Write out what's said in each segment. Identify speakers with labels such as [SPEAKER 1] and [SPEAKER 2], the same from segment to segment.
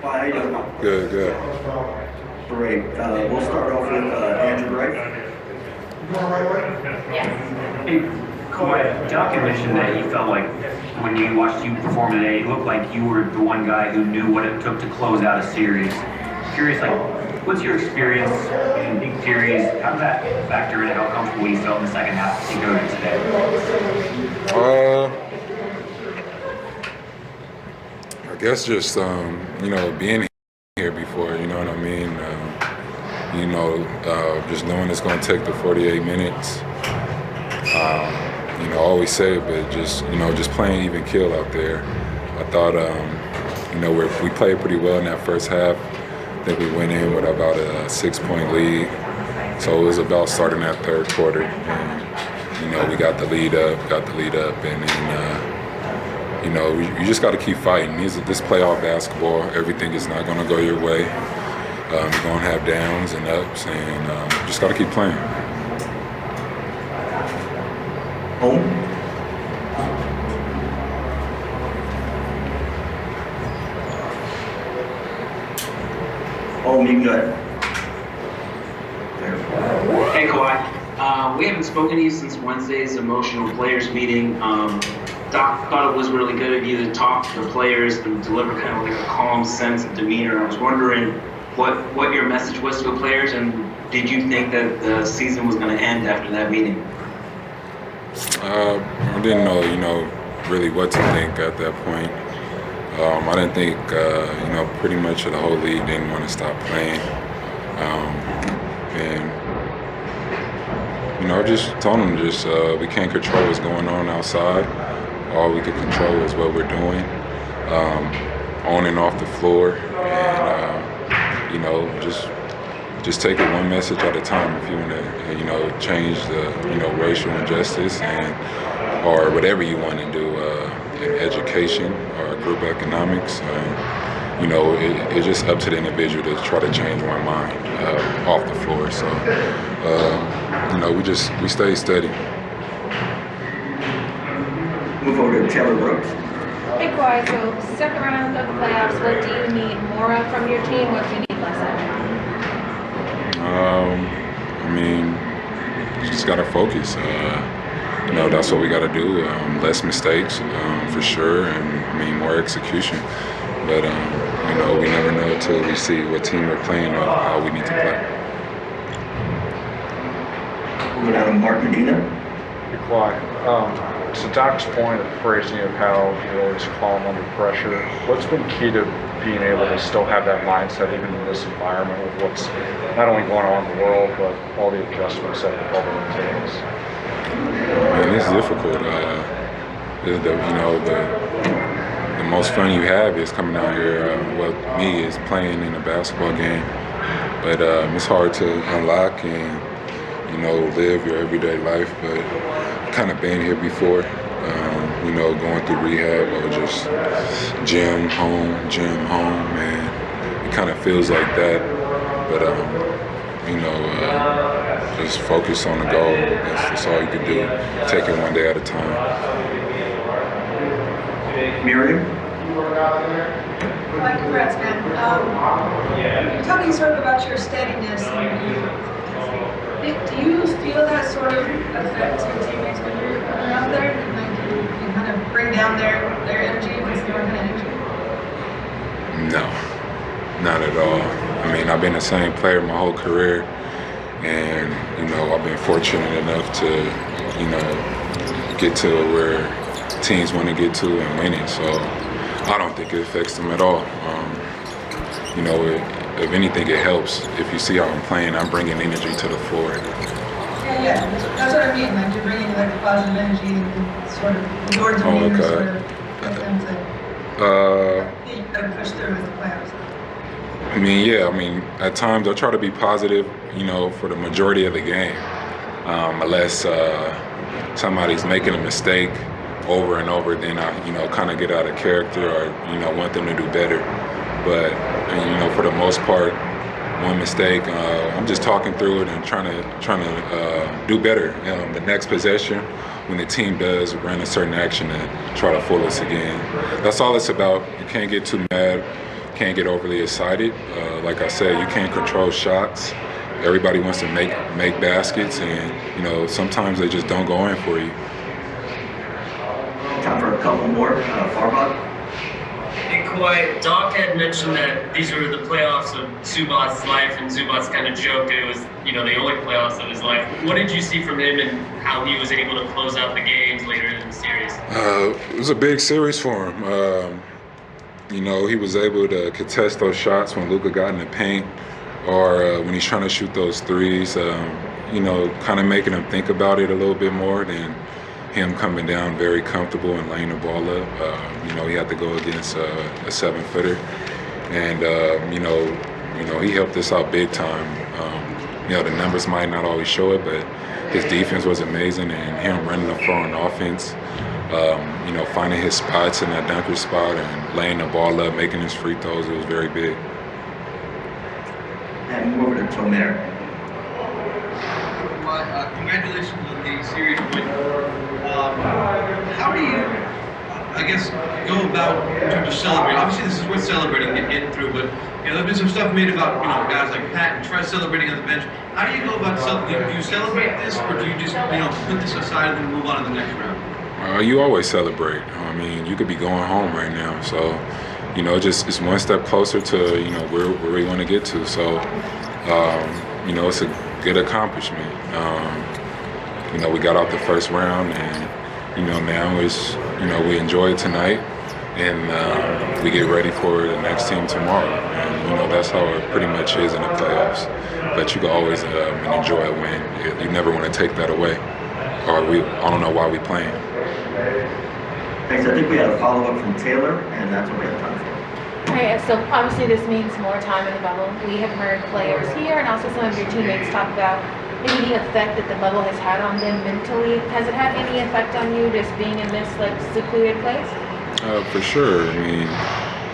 [SPEAKER 1] Well, how you doing?
[SPEAKER 2] Good, good.
[SPEAKER 1] Great. We'll start off with Andrew Gray.
[SPEAKER 3] Hey, Kawhi, Doc had mentioned that you felt like when you watched you perform today, it looked like you were the one guy who knew what it took to close out a series. Curious, what's your experience in big series? How does that factor into how comfortable you felt in the second half to go to today?
[SPEAKER 2] I guess just being here before, you know what I mean. Just knowing it's going to take the 48 minutes. I always say it, but just playing even keel out there. I thought, we played pretty well in that first half. I think we went in with about a 6-point lead. So it was about starting that third quarter. And, we got the lead up, and then, you just got to keep fighting. This playoff basketball, everything is not going to go your way. You're going to have downs and ups, and just got to keep playing.
[SPEAKER 1] Home. You can go ahead.
[SPEAKER 4] Hey Kawhi, we haven't spoken to you since Wednesday's emotional players meeting. Doc thought it was really good of you to talk to the players and deliver kind of like a calm sense of demeanor. I was wondering what your message was to the players, and did you think that the season was going to end after that meeting?
[SPEAKER 2] I didn't know, really what to think at that point. I didn't think, pretty much the whole league didn't want to stop playing. I just told them we can't control what's going on outside. All we can control is what we're doing on and off the floor. And, just take it one message at a time. If you want to, change the, racial injustice or whatever you want to do in education or group economics, it's just up to the individual to try to change one mind off the floor. So, we stay steady.
[SPEAKER 1] Move over to Taylor Brooks.
[SPEAKER 5] Hey Kawhi, so second round of the playoffs, what do you need more of from your team? What do you need less of?
[SPEAKER 2] Just got to focus. That's what we got to do. Less mistakes, for sure, and more execution. But we never know until we see what team we're playing or how we need to play.
[SPEAKER 1] Moving on to Mark Medina.
[SPEAKER 6] Hey, Kawhi. To Doc's point of phrasing of how you're always calm under pressure, what's been key to being able to still have that mindset even in this environment with what's not only going on in the world, but all the adjustments that the bubble entails?
[SPEAKER 2] It's difficult. The most fun you have is coming out here. Me is playing in a basketball game, but it's hard to unlock and live your everyday life. But kind of been here before, going through rehab or just gym home, and it kind of feels like that. But just focus on the goal. That's all you can do. Take it one day at a time.
[SPEAKER 1] Miriam.
[SPEAKER 7] Hi, congrats, man. Tell me sort of about your steadiness. Do you feel that sort of affects your teammates when you're out there? You kind of bring down their energy when it's their own energy?
[SPEAKER 2] No, not at all. I've been the same player my whole career, and I've been fortunate enough to get to where teams want to get to and win it. So I don't think it affects them at all. If anything, it helps. If you see how I'm playing, I'm bringing energy to the floor.
[SPEAKER 7] Yeah. That's what I mean. Like you're bringing like positive energy and sort of your demeanor sort of get them to you gotta push through with the playoffs.
[SPEAKER 2] At times I try to be positive, for the majority of the game, unless somebody's making a mistake over and over, then I, kind of get out of character or, want them to do better. But, for the most part, one mistake, I'm just talking through it and trying to do better. The next possession, when the team does run a certain action, and try to fool us again. That's all it's about. You can't get too mad. can't get overly excited. Like I said, you can't control shots. Everybody wants to make baskets, and you know sometimes they just don't go in for you.
[SPEAKER 1] Time for a couple more. Farbach.
[SPEAKER 8] Hey, Kawhi, Doc had mentioned that these were the playoffs of Zubac's life, and Zubac's kind of joked it was, you know, the only playoffs of his life. What did you see from him and how he was able to close out the games later in the series?
[SPEAKER 2] It was a big series for him. You know, he was able to contest those shots when Luka got in the paint, or when he's trying to shoot those threes. You know, kind of making him think about it a little bit more than him coming down very comfortable and laying the ball up. You know, he had to go against a 7-footer, and you know, he helped us out big time. You know, the numbers might not always show it, but his defense was amazing, and him running the floor on offense. You know, finding his spots in that dunker spot and laying the ball up, making his free throws, it was very big.
[SPEAKER 1] And move over to Tomer.
[SPEAKER 9] Congratulations on the series win. How do you, I guess, go about in terms of celebrating? Obviously, this is worth celebrating, getting through, but you know, there's been some stuff made about, you know, guys like Pat and Trey celebrating on the bench. How do you go about celebrating? Do you celebrate this, or do you just, you know, put this aside and then move on to the next round?
[SPEAKER 2] You always celebrate. I mean, you could be going home right now, so you know, just it's one step closer to, you know, where we want to get to. So you know, it's a good accomplishment. You know, we got out the first round, and you know, now it's, you know, we enjoy it tonight, and we get ready for the next team tomorrow. And you know, that's how it pretty much is in the playoffs. But you can always enjoy a win. You never want to take that away. Or I don't know why we playing.
[SPEAKER 1] Thanks. I think we had a follow-up from Taylor, and that's what we have time for.
[SPEAKER 5] All right, so obviously this means more time in the bubble. We have heard players here and also some of your teammates talk about maybe the effect that the bubble has had on them mentally. Has it had any effect on you just being in this like secluded place?
[SPEAKER 2] For sure. I mean,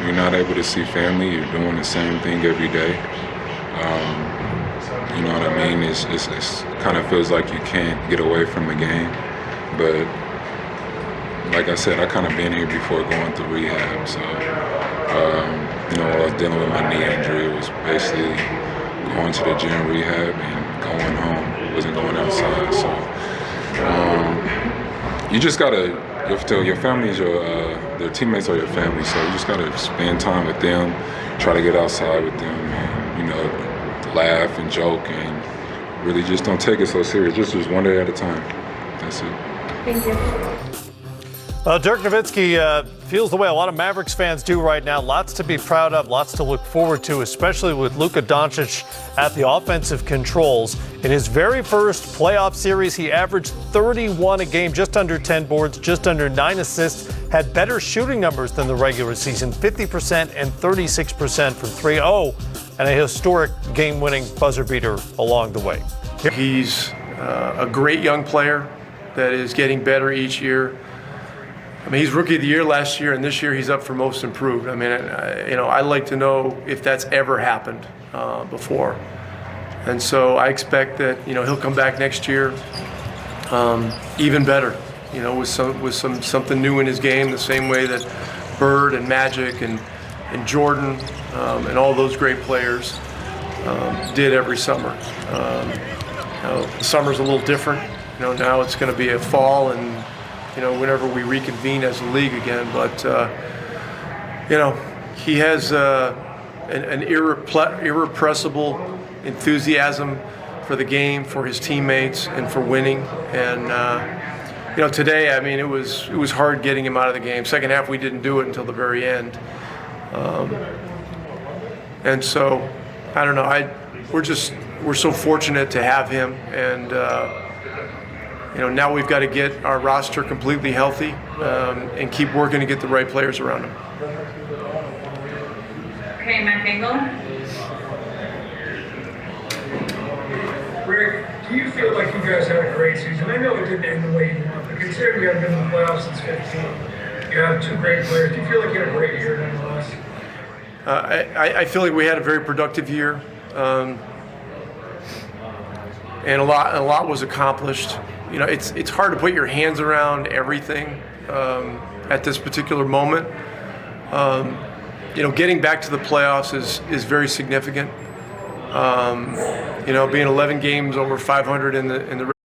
[SPEAKER 2] you're not able to see family. You're doing the same thing every day. You know what I mean? It's kind of feels like you can't get away from the game. But like I said, I kind of been here before going through rehab. So, you know, while I was dealing with my knee injury, it was basically going to the gym, rehab, and going home. Wasn't going outside. So you just gotta. Your family is their teammates are your family, so you just gotta spend time with them, try to get outside with them, and you know, laugh and joke, and really just don't take it so serious. Just one day at a time. That's it.
[SPEAKER 5] Thank you.
[SPEAKER 10] Dirk Nowitzki feels the way a lot of Mavericks fans do right now. Lots to be proud of, lots to look forward to, especially with Luka Doncic at the offensive controls. In his very first playoff series, he averaged 31 a game, just under 10 boards, just under 9 assists, had better shooting numbers than the regular season, 50% and 36% from 3-0, and a historic game-winning buzzer beater along the way.
[SPEAKER 11] He's a great young player that is getting better each year. I mean, he's Rookie of the Year last year, and this year he's up for Most Improved. I mean, you know, I'd like to know if that's ever happened before. And so I expect that, you know, he'll come back next year even better, you know, with something new in his game, the same way that Bird and Magic and Jordan and all those great players did every summer. You know, the summer's a little different. You know, now it's going to be a fall and, you know, whenever we reconvene as a league again. But, you know, he has an irrepressible enthusiasm for the game, for his teammates, and for winning. And, you know, today, I mean, it was hard getting him out of the game. Second half, we didn't do it until the very end. And so, I don't know, we're so fortunate to have him. And, you know, now we've got to get our roster completely healthy and keep working to get the right players around him.
[SPEAKER 12] Okay, Matt Engel.
[SPEAKER 13] Rick, do you feel like you guys had a great season? I know it didn't end the way you want, but considering you haven't been in the playoffs since 15, you have two great players. Do you feel like you had a great year nonetheless?
[SPEAKER 11] I feel like we had a very productive year, and a lot was accomplished. You know, it's hard to put your hands around everything at this particular moment. getting back to the playoffs is very significant. Being 11 games over 500 in the